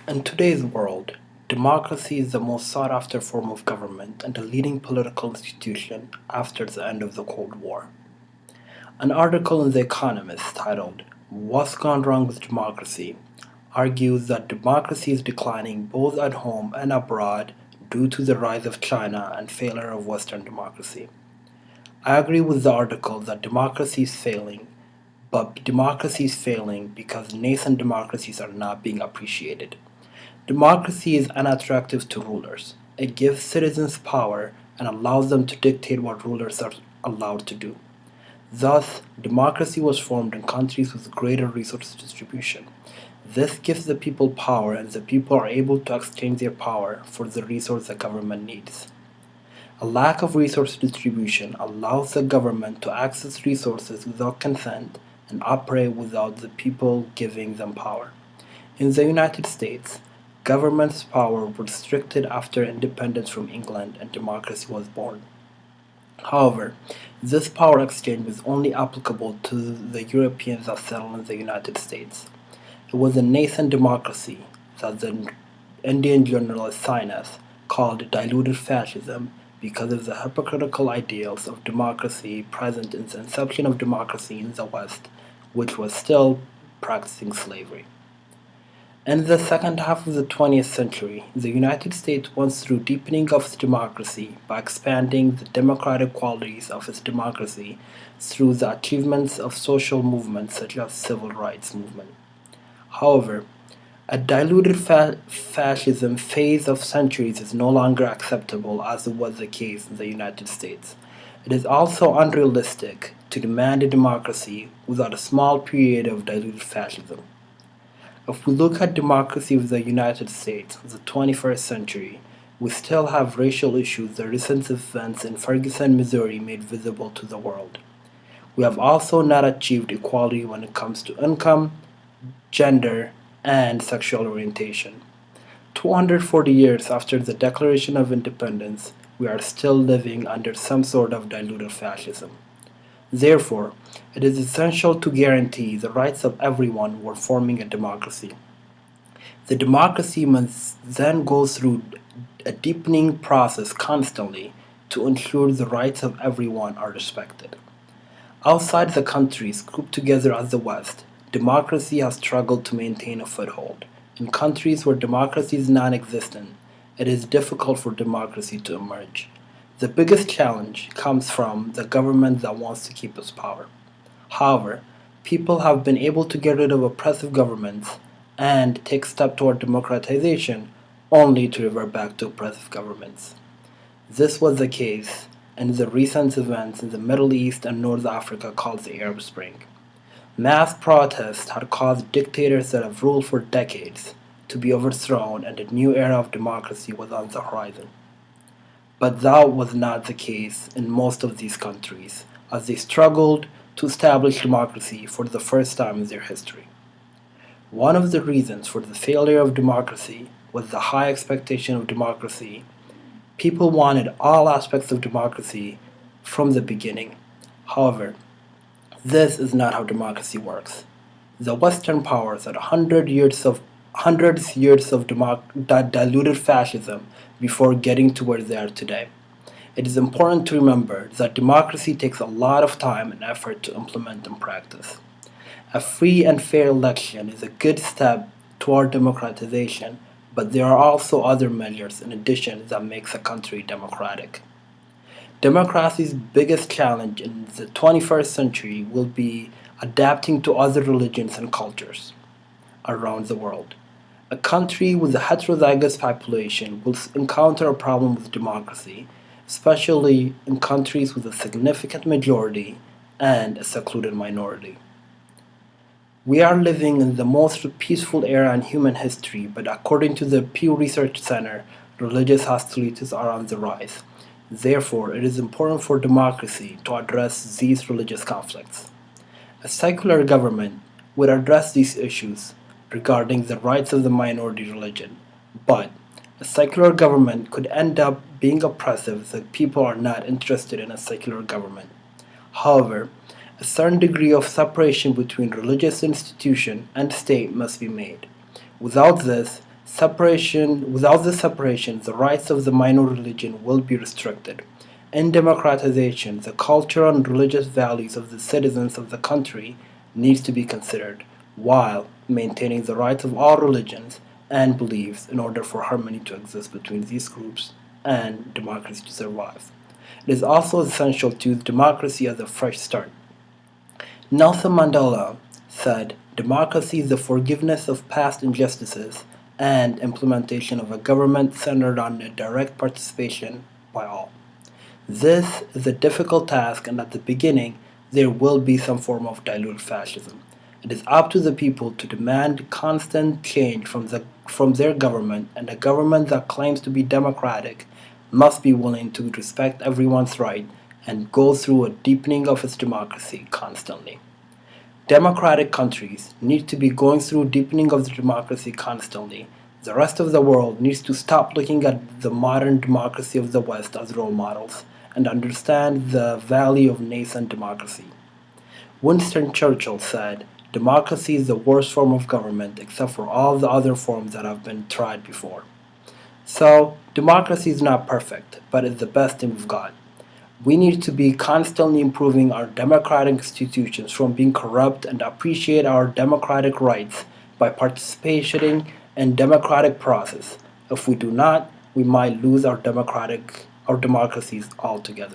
In today's world, democracy is the most sought after form of government and a leading political institution after the end of the Cold War. An article in The Economist titled What's Gone Wrong with Democracy argues that democracy is declining both at home and abroad due to the rise of China and failure of Western democracy. I agree with the article that democracy is failing, but democracy is failing because nascent democracies are not being appreciated. Democracy is unattractive to rulers. It gives citizens power and allows them to dictate what rulers are allowed to do. Thus, democracy was formed in countries with greater resource distribution. This gives the people power, and the people are able to exchange their power for the resource the government needs. A lack of resource distribution allows the government to access resources without consent and operate without the people giving them power. In the United States, government's power was restricted after independence from England and democracy was born. However, this power exchange was only applicable to the Europeans that settled in the United States. It was a nascent democracy that the Indian journalist Sinus called diluted fascism because of the hypocritical ideals of democracy present in the inception of democracy in the West, which was still practicing slavery. In the second half of the 20th century, the United States went through deepening of its democracy by expanding the democratic qualities of its democracy through the achievements of social movements such as civil rights movement. However, a diluted fascism phase of centuries is no longer acceptable as it was the case in the United States. It is also unrealistic to demand a democracy without a small period of diluted fascism. If we look at democracy of the United States of the 21st century, we still have racial issues the recent events in Ferguson, Missouri made visible to the world. We have also not achieved equality when it comes to income, gender, and sexual orientation. 240 years after the Declaration of Independence, we are still living under some sort of diluted fascism. Therefore, it is essential to guarantee the rights of everyone when forming a democracy. The democracy must then go through a deepening process constantly to ensure the rights of everyone are respected. Outside the countries grouped together as the West, democracy has struggled to maintain a foothold. In countries where democracy is non existent, it is difficult for democracy to emerge. The biggest challenge comes from the government that wants to keep its power. However, people have been able to get rid of oppressive governments and take steps toward democratization only to revert back to oppressive governments. This was the case in the recent events in the Middle East and North Africa called the Arab Spring. Mass protests had caused dictators that have ruled for decades to be overthrown, and a new era of democracy was on the horizon. But that was not the case in most of these countries, as they struggled to establish democracy for the first time in their history. One of the reasons for the failure of democracy was the high expectation of democracy. People wanted all aspects of democracy from the beginning. However, this is not how democracy works. The Western powers had hundreds years of diluted fascism before getting to where they are today. It is important to remember that democracy takes a lot of time and effort to implement and practice. A free and fair election is a good step toward democratization, but there are also other measures in addition that makes a country democratic. Democracy's biggest challenge in the 21st century will be adapting to other religions and cultures around the world. A country with a heterozygous population will encounter a problem with democracy, especially in countries with a significant majority and a secluded minority. We are living in the most peaceful era in human history, but according to the Pew Research Center, religious hostilities are on the rise. Therefore, it is important for democracy to address these religious conflicts. A secular government would address these issues regarding the rights of the minority religion, but a secular government could end up being oppressive if the people are not interested in a secular government. However, a certain degree of separation between religious institution and state must be made. Without this, Without the separation, the rights of the minor religion will be restricted. In democratization, the cultural and religious values of the citizens of the country needs to be considered, while maintaining the rights of all religions and beliefs in order for harmony to exist between these groups and democracy to survive. It is also essential to use democracy as a fresh start. Nelson Mandela said, "Democracy is the forgiveness of past injustices and implementation of a government centered on a direct participation by all." This is a difficult task, and at the beginning, there will be some form of diluted fascism. It is up to the people to demand constant change from their government, and a government that claims to be democratic must be willing to respect everyone's right and go through a deepening of its democracy constantly. Democratic countries need to be going through deepening of the democracy constantly. The rest of the world needs to stop looking at the modern democracy of the West as role models and understand the value of nascent democracy. Winston Churchill said, "Democracy is the worst form of government except for all the other forms that have been tried before." So, democracy is not perfect, but it's the best thing we've got. We need to be constantly improving our democratic institutions from being corrupt and appreciate our democratic rights by participating in democratic process. If we do not, we might lose our democracies altogether.